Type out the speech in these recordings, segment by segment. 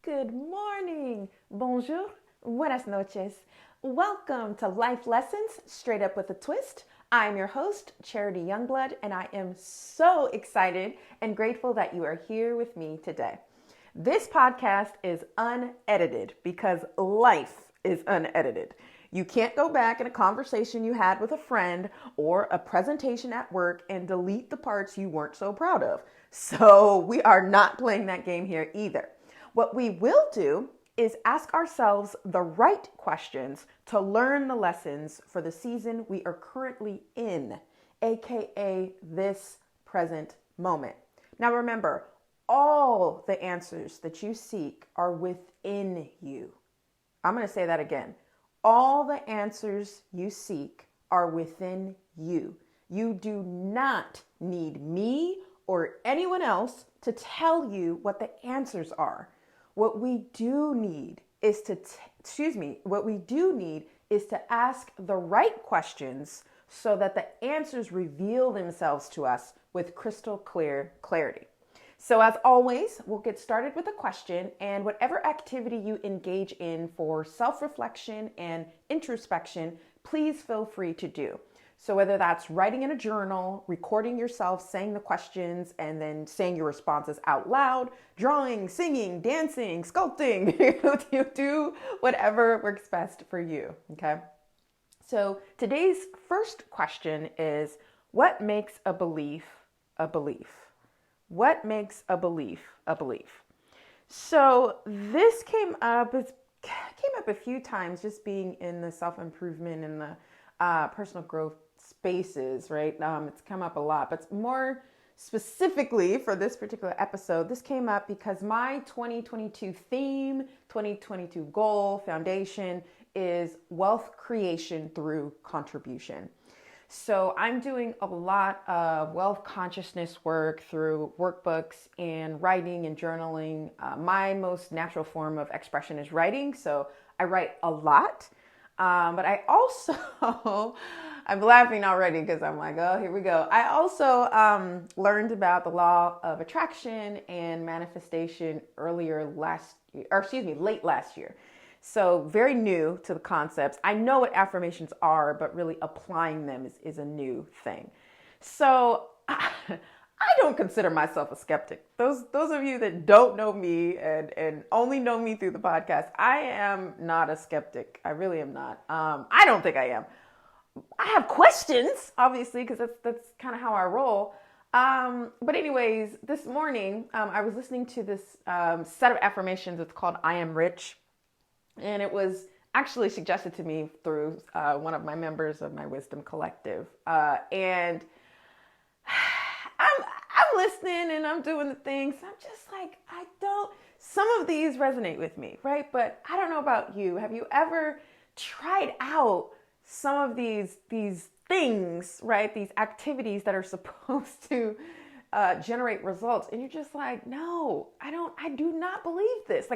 Good morning. Bonjour. Buenas noches. Welcome to Life Lessons Straight Up with a Twist. I'm your host, Charity Youngblood, and I am so excited and grateful that you are here with me today. This podcast is unedited because life is unedited. You can't go back in a conversation you had with a friend or a presentation at work and delete the parts you weren't so proud of. So we are not playing that game here either. What we will do is ask ourselves the right questions to learn the lessons for the season we are currently in, aka this present moment. Now remember, all the answers that you seek are within you. I'm going to say that again. All the answers you seek are within you. You do not need me or anyone else to tell you what the answers are. What we do need is to ask the right questions so that the answers reveal themselves to us with crystal clear clarity. So as always, we'll get started with a question, and whatever activity you engage in for self-reflection and introspection, please feel free to do. So whether that's writing in a journal, recording yourself saying the questions, and then saying your responses out loud, drawing, singing, dancing, sculpting, you do whatever works best for you, okay? So today's first question is, what makes a belief a belief? What makes a belief a belief? So this came up a few times, just being in the self-improvement and the personal growth spaces, right? It's come up a lot, but more specifically for this particular episode, this came up because my 2022 theme, 2022 goal, foundation is wealth creation through contribution. So I'm doing a lot of wealth consciousness work through workbooks and writing and journaling. My most natural form of expression is writing, so I write a lot. But I also, I'm laughing already because I'm like, oh, here we go. I also learned about the law of attraction and manifestation late last year. So very new to the concepts. I know what affirmations are, but really applying them is a new thing. So I don't consider myself a skeptic. Those of you that don't know me and only know me through the podcast, I am not a skeptic. I really am not. I don't think I am. I have questions, obviously, because that's kind of how I roll. But anyways, this morning I was listening to this set of affirmations. It's called I Am Rich. And it was actually suggested to me through one of my members of my Wisdom Collective. And I'm listening and I'm doing the things. I'm just like, some of these resonate with me, right? But I don't know about you. Have you ever tried out some of these things, right? These activities that are supposed to generate results. And you're just like, no, I do not believe this.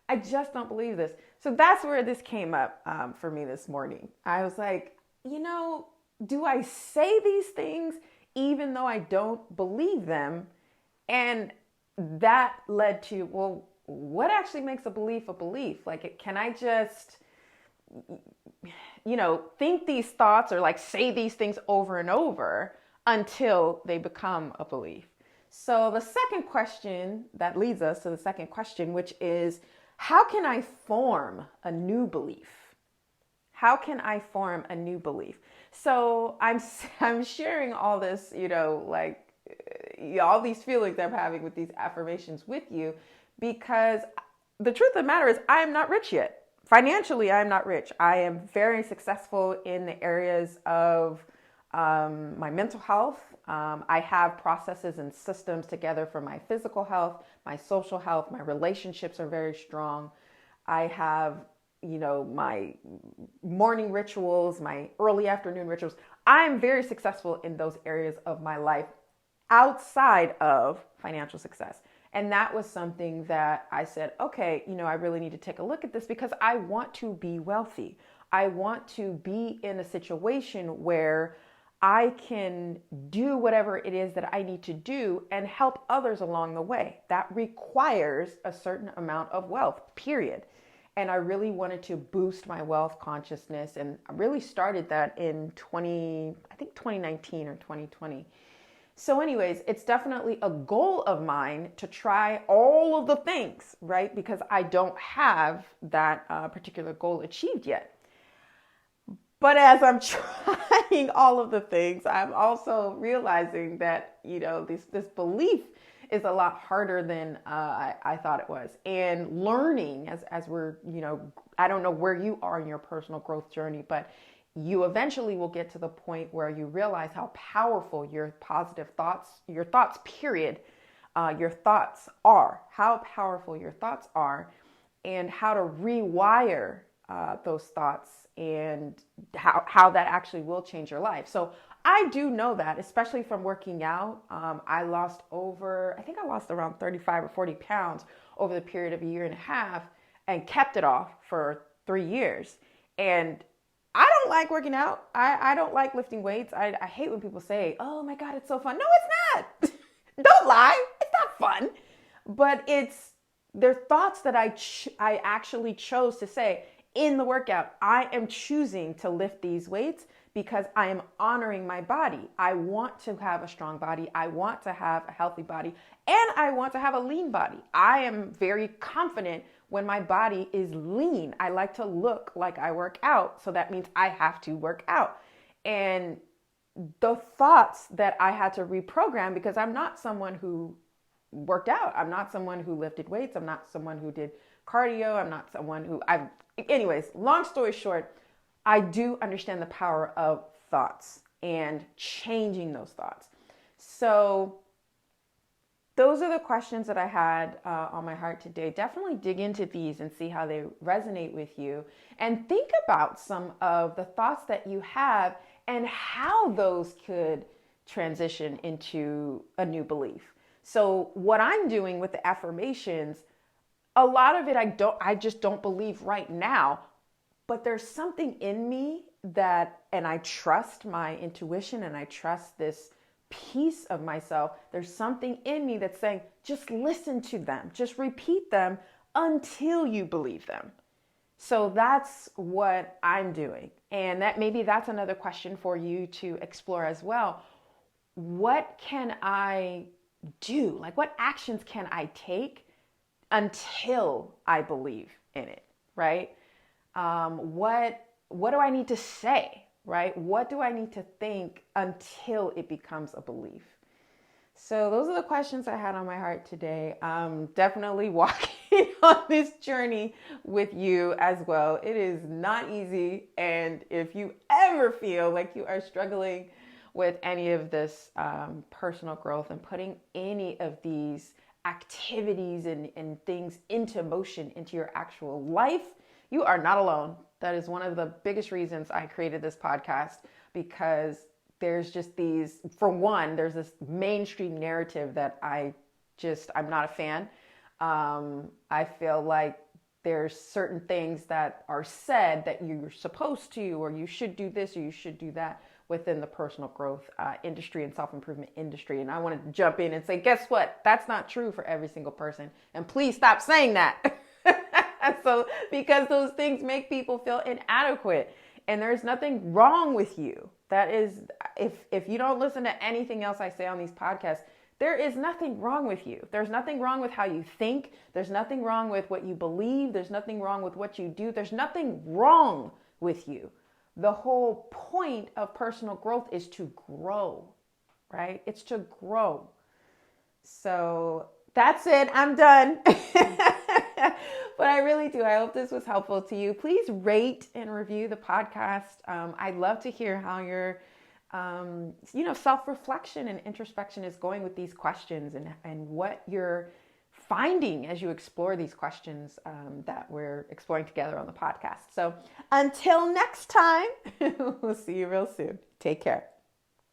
I just don't believe this. So that's where this came up for me this morning. I was like, do I say these things even though I don't believe them? And that led to, well, what actually makes a belief a belief? Like, can I just, think these thoughts or like say these things over and over until they become a belief? So the second question that leads us to the second question, which is, how can I form a new belief? How can I form a new belief? So I'm sharing all this, all these feelings I'm having with these affirmations with you, because the truth of the matter is I am not rich yet. Financially, I am not rich. I am very successful in the areas of my mental health. I have processes and systems together for my physical health, my social health, my relationships are very strong. I have, my morning rituals, my early afternoon rituals. I'm very successful in those areas of my life outside of financial success. And that was something that I said, okay, I really need to take a look at this because I want to be wealthy. I want to be in a situation where I can do whatever it is that I need to do and help others along the way. That requires a certain amount of wealth, period. And I really wanted to boost my wealth consciousness. And I really started that in 2019 or 2020. So anyways, it's definitely a goal of mine to try all of the things, right? Because I don't have that particular goal achieved yet. But as I'm trying all of the things, I'm also realizing that, this belief is a lot harder than I thought it was. And learning as we're, I don't know where you are in your personal growth journey, but you eventually will get to the point where you realize how powerful your positive thoughts, your thoughts, period, your thoughts are, how powerful your thoughts are, and how to rewire those thoughts and how that actually will change your life. So I do know that, especially from working out. I lost around 35 or 40 pounds over the period of a year and a half and kept it off for 3 years. And I don't like working out. I don't like lifting weights. I hate when people say, oh my God, it's so fun. No, it's not. Don't lie. It's not fun. But they're thoughts that I actually chose to say in the workout. I am choosing to lift these weights because I am honoring my body. I want to have a strong body. I want to have a healthy body. And I want to have a lean body. I am very confident when my body is lean. I like to look like I work out. So that means I have to work out. And the thoughts that I had to reprogram, because I'm not someone who worked out. I'm not someone who lifted weights. I'm not someone who did cardio. I'm not someone who anyways, long story short, I do understand the power of thoughts and changing those thoughts. So those are the questions that I had on my heart today. Definitely dig into these and see how they resonate with you. And think about some of the thoughts that you have and how those could transition into a new belief. So what I'm doing with the affirmations, a lot of it I just don't believe right now. But there's something in me and I trust my intuition and I trust this piece of myself. There's something in me that's saying, just listen to them, just repeat them until you believe them. So that's what I'm doing. And that's another question for you to explore as well. What can I do? Like, what actions can I take until I believe in it, right? What do I need to say, right? What do I need to think until it becomes a belief? So those are the questions I had on my heart today. Definitely walking on this journey with you as well. It is not easy. And if you ever feel like you are struggling with any of this personal growth and putting any of these activities and things into motion into your actual life, you are not alone. That is one of the biggest reasons I created this podcast, because there's just there's this mainstream narrative that I'm not a fan. I feel like there's certain things that are said that you're supposed to, or you should do this, or you should do that within the personal growth industry and self-improvement industry. And I wanted to jump in and say, guess what? That's not true for every single person. And please stop saying that. So, because those things make people feel inadequate, and there's nothing wrong with you. That is, if you don't listen to anything else I say on these podcasts, there is nothing wrong with you. There's nothing wrong with how you think. There's nothing wrong with what you believe. There's nothing wrong with what you do. There's nothing wrong with you. The whole point of personal growth is to grow, right? It's to grow. So that's it. I'm done. But I really do. I hope this was helpful to you. Please rate and review the podcast. I'd love to hear how your, self-reflection and introspection is going with these questions, and what you're finding as you explore these questions that we're exploring together on the podcast. So until next time, we'll see you real soon. Take care.